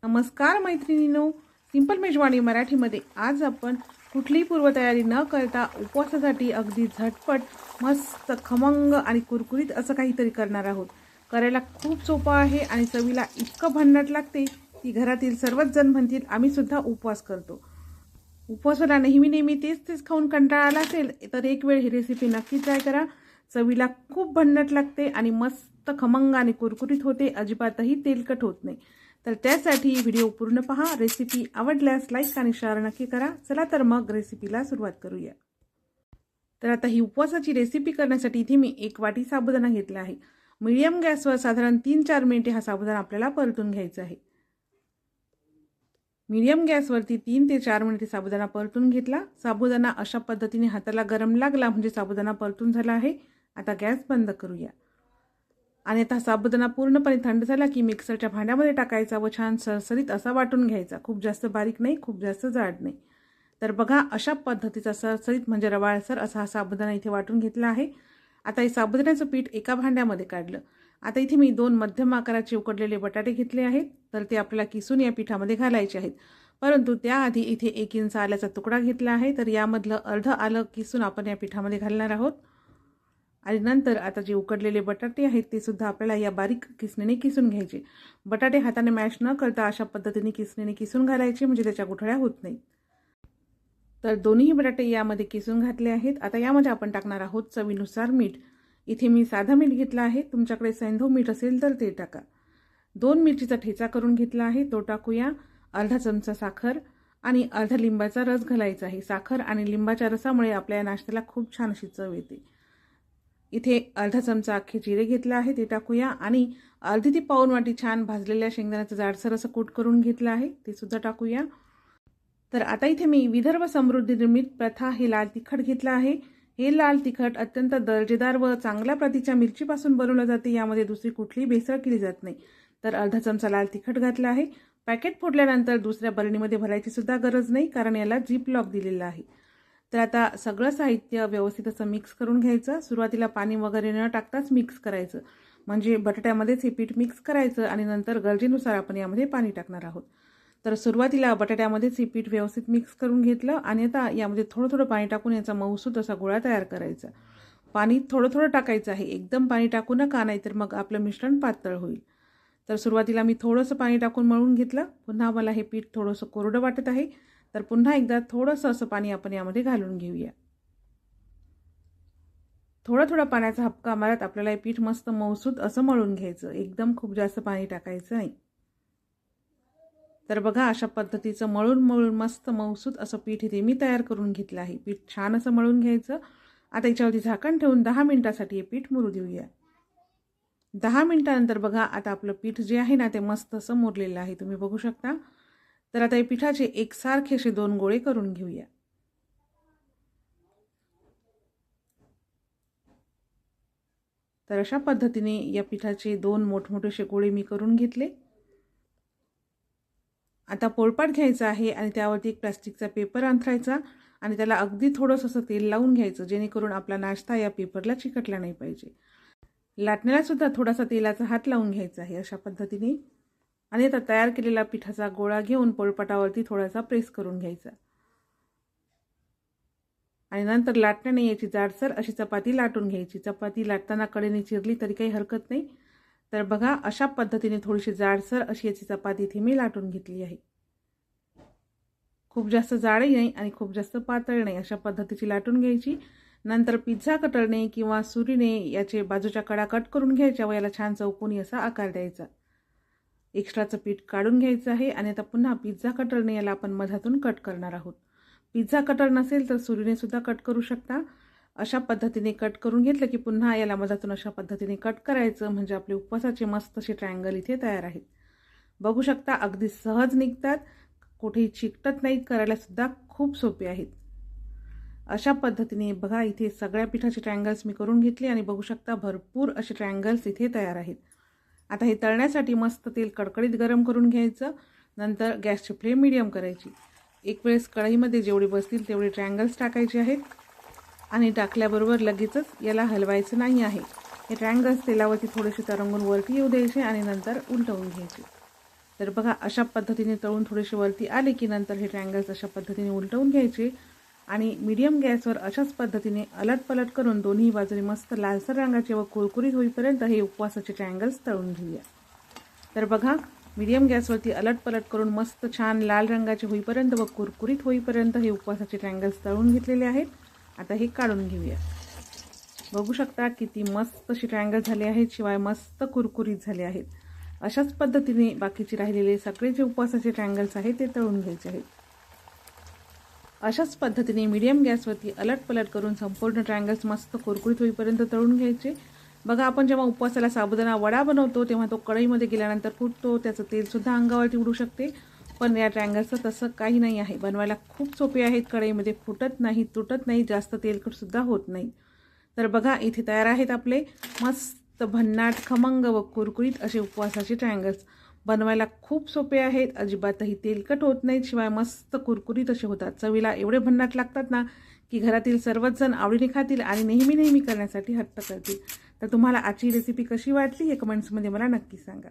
नमस्कार मैत्रिणींनो, सिंपल मेजवानी मराठीमध्ये आज आपण कुठलीही पूर्वतयारी न करता उपवासासाठी अगदी झटपट मस्त खमंग आणि कुरकुरीत असं काहीतरी करणार आहोत। करायला खूप सोपं आहे आणि चवीला इतकं भन्नाट लागते की घरातील सर्वच जण म्हणतील आम्ही सुद्धा उपवास करतो। उपवासाला नेहमी तेच खाऊन कंटाळा आला असेल तर एक वेळ ही रेसिपी नक्की ट्राय करा। चवीला खूप भन्नाट लागते आणि मस्त खमंग आणि कुरकुरीत होते, अजिबातही तेलकट होत नाही। तर त्यासाठी व्हिडिओ पूर्ण पहा। रेसिपी आवडल्यास लाईक आणि शेअर नक्की करा। चला तर मग रेसिपीला सुरुवात करूया। तर आता ही उपवासाची रेसिपी करण्यासाठी इथे मी 1 वाटी साबुदाणा घेतला आहे। मीडियम गॅसवर साधारण 3-4 मिनिटे हा साबुदाणा आपल्याला परतून घ्यायचा आहे। मीडियम गॅसवरती 3 ते 4 मिनिटे साबुदाणा परतून घेतला। साबुदाणा अशा पद्धतीने हाताला गरम लागला म्हणजे साबुदाणा परतून झाला आहे। आता गॅस बंद करूया आणि आता साबुदाणा पूर्णपणे थंड झाला की मिक्सरच्या भांड्यामध्ये टाकायचा व छान सरसरीत असा वाटून घ्यायचा। खूप जास्त बारीक नाही, खूप जास्त जाड नाही। तर बघा अशा पद्धतीचा सरसरीत म्हणजे रवाळसर असा हा साबुदाणा इथे वाटून घेतला आहे। आता हे साबुदाण्याचं पीठ एका भांड्यामध्ये काढलं। आता इथे मी 2 मध्यम आकाराचे उकडलेले बटाटे घेतले आहेत, तर ते आपल्याला किसून या पिठामध्ये घालायचे आहेत। परंतु त्याआधी इथे 1 इंच आल्याचा तुकडा घेतला आहे, तर यामधलं अर्ध आलं किसून आपण या पिठामध्ये घालणार आहोत। आणि नंतर आता जे उकडलेले बटाटे आहेत ते सुद्धा आपल्याला या बारीक किसणीने किसून घ्यायचे। बटाटे हाताने मॅश न करता अशा पद्धतीने किसणीने किसून घालायचे म्हणजे त्याच्या गुठळ्या होत नाहीत। तर दोन्ही बटाटे यामध्ये किसून घातले आहेत। आता यामध्ये आपण टाकणार आहोत चवीनुसार मीठ। इथे मी साधं मीठ घेतलं आहे, तुमच्याकडे सैंधव मीठ असेल तर ते टाका। 2 मिरचीचा ठेचा करून घेतला आहे तो टाकूया। अर्धा चमचा साखर आणि अर्धा लिंबाचा रस घालायचा आहे। साखर आणि लिंबाच्या रसामुळे आपल्या नाश्त्याला खूप छान अशी चव येते। इथे अर्धा चमचा अख्खे जिरे घेतला आहे ते टाकूया आणि अर्धी ती पाऊण वाटी छान भाजलेल्या शेंगदाण्याचं जाडसर असं कूट करून घेतलं आहे ते सुद्धा टाकूया। तर आता इथे मी विदर्भ समृद्धी निर्मित प्रथा हे लाल तिखट घेतलं आहे। हे लाल तिखट अत्यंत दर्जेदार व चांगल्या प्रतीच्या मिरचीपासून बनवलं जाते, यामध्ये दुसरी कुठलीही भेसळ केली जात नाही। तर अर्धा चमचा लाल तिखट घातला आहे। पॅकेट फोडल्यानंतर दुसऱ्या बरणीमध्ये भरायची सुद्धा गरज नाही, कारण याला झिप लॉक दिलेला आहे। तर आता सगळं साहित्य व्यवस्थित असं मिक्स करून घ्यायचं। सुरुवातीला पाणी वगैरे न टाकताच मिक्स करायचं, म्हणजे बटाट्यामध्येच हे पीठ मिक्स करायचं आणि नंतर गरजेनुसार आपण यामध्ये पाणी टाकणार आहोत। तर सुरुवातीला बटाट्यामध्येच हे पीठ व्यवस्थित मिक्स करून घेतलं आणि आता यामध्ये थोडं पाणी टाकून याचा मऊसूत असा गोळा तयार करायचा। पाणी थोडं टाकायचं आहे, एकदम पाणी टाकू नका, नाहीतर मग आपलं मिश्रण पातळ होईल। तर सुरुवातीला मी थोडंसं पाणी टाकून मळून घेतलं। पुन्हा मला हे पीठ थोडंसं कोरडं वाटत आहे, तर पुन्हा एकदा थोडंसं असं पाणी आपण यामध्ये घालून घेऊया। थोडा पाण्याचा हपका मारत आपल्याला हे पीठ मस्त मऊसूत असं मळून घ्यायचं, एकदम खूप जास्त पाणी टाकायचं नाही। तर बघा अशा पद्धतीचं मळून मस्त मऊसूत असं पीठ इथे मी तयार करून घेतलं आहे। पीठ छान असं मळून घ्यायचं। आता याच्यावरती झाकण ठेवून 10 मिनिटांसाठी हे पीठ मुरू देऊया। 10 मिनिटांनंतर बघा आता आपलं पीठ जे आहे ना ते मस्त असं मुरलेलं आहे, तुम्ही बघू शकता। तर आता या पिठाचे एकसारखे असे 2 गोळे करून घेऊया। तर अशा पद्धतीने या पिठाचे 2 मोठमोठे गोळे मी करून घेतले। आता पोळपाट घ्यायचा आहे आणि त्यावरती एक प्लास्टिकचा पेपर अंथरायचा आणि त्याला अगदी थोडंसं असं तेल लावून घ्यायचं, जेणेकरून आपला नाश्ता या पेपरला चिकटला नाही पाहिजे। लाटण्याला सुद्धा थोडासा तेलाचा हात लावून घ्यायचा आहे अशा पद्धतीने। आणि आता तयार केलेला पिठाचा गोळा घेऊन पोळपाटावरती थोडासा प्रेस करून घ्यायचा आणि नंतर लाटण्याने याची जाडसर अशी चपाती लाटून घ्यायची। चपाती लाटताना कडेने चिरली तरी काही हरकत नाही। तर बघा अशा पद्धतीने थोडीशी जाडसर अशी याची चपाती इथे मी लाटून घेतली आहे। खूप जास्त जाडही नाही आणि खूप जास्त पातळ नाही, अशा पद्धतीची लाटून घ्यायची। नंतर पिझ्झा कटरने किंवा सुरीने याचे बाजूच्या कडा कट करून घ्यायच्या व याला छान चौकोनी असा आकार द्यायचा। एक्स्ट्राचं पीठ काढून घ्यायचं आहे आणि आता पुन्हा पिझ्झा कटरने याला आपण मधातून कट करणार आहोत। पिझ्झा कटर नसेल तर सुरीने सुद्धा कट करू शकता। अशा पद्धतीने कट करून घेतलं की पुन्हा याला मधातून अशा पद्धतीने कट करायचं, म्हणजे आपले उपवासाचे मस्त असे ट्रायंगल इथे तयार आहेत। बघू शकता अगदी सहज निघतात, कुठेही चिकटत नाहीत, करायला सुद्धा खूप सोपे आहेत। अशा पद्धतीने बघा इथे सगळ्या पिठाचे ट्रायंगल्स मी करून घेतले आणि बघू शकता भरपूर असे ट्रायंगल्स इथे तयार आहेत। आता हे तळण्यासाठी मस्त तेल कडकडीत गरम करून घ्यायचं। नंतर गॅसची फ्लेम मीडियम करायची। एक वेळेस कढईमध्ये जेवढे बसतील तेवढे ट्रायंगल्स टाकायचे आहेत आणि टाकल्याबरोबर लगेचच याला हलवायचं नाही आहे। हे ट्रायंगल्स तेलावरती थोडेसे तरंगून वरती येऊ द्यायचे आणि नंतर उलटवून घ्यायचे। तर बघा अशा पद्धतीने तळून थोडेसे वरती आले की नंतर हे ट्रायंगल्स अशा पद्धतीने उलटवून घ्यायचे आणि मीडियम गॅसवर अशाच पद्धतीने अलटपलट करून दोन्ही बाजूने मस्त लालसर रंगाचे व कुरकुरीत होईपर्यंत हे उपवासाचे ट्रायंगल्स तळून घेऊया। तर बघा मीडियम गॅसवरती अलटपलट करून मस्त छान लाल रंगाचे होईपर्यंत व कुरकुरीत होईपर्यंत हे उपवासाचे ट्रायंगल्स तळून घेतलेले आहेत। आता हे काढून घेऊया। बघू शकता किती मस्त असे ट्रायंगल झाले आहेत, शिवाय मस्त कुरकुरीत झाले आहेत। अशाच पद्धतीने बाकीचे राहिलेले सगळे जे उपवासाचे ट्रायंगल्स आहेत ते तळून घ्यायचे आहेत। अशाच पद्धतीने मीडियम गॅसवरती अलटपलट करून संपूर्ण ट्रायंगल्स मस्त कुरकुरीत होईपर्यंत तळून घ्यायचे। बघा आपण जेव्हा उपवासाला साबुदाणा वडा बनवतो तेव्हा तो कढईमध्ये गेल्यानंतर फुटतो, त्याचं तेलसुद्धा अंगावरती उडू शकते, पण या ट्रायंगल्सचं तसं काही नाही आहे। बनवायला खूप सोपे आहेत, कढईमध्ये फुटत नाही, तुटत नाही, जास्त तेलकटसुद्धा होत नाही। तर बघा इथे तयार आहेत आपले मस्त भन्नाट खमंग व कुरकुरीत असे उपवासाचे ट्रायंगल्स। बनवायला खूप सोपे आहेत, अजिबातही तेलकट होत नाहीत, शिवाय मस्त कुरकुरीत असे होतात। चवीला एवढे भन्नाट लागतात ना की घरातील सर्वच जण आवडीने खातील आणि नेहमी करण्यासाठी हट्ट करतील। तर तुम्हाला आजची रेसिपी कशी वाटली हे कमेंट्समध्ये मला नक्की सांगा।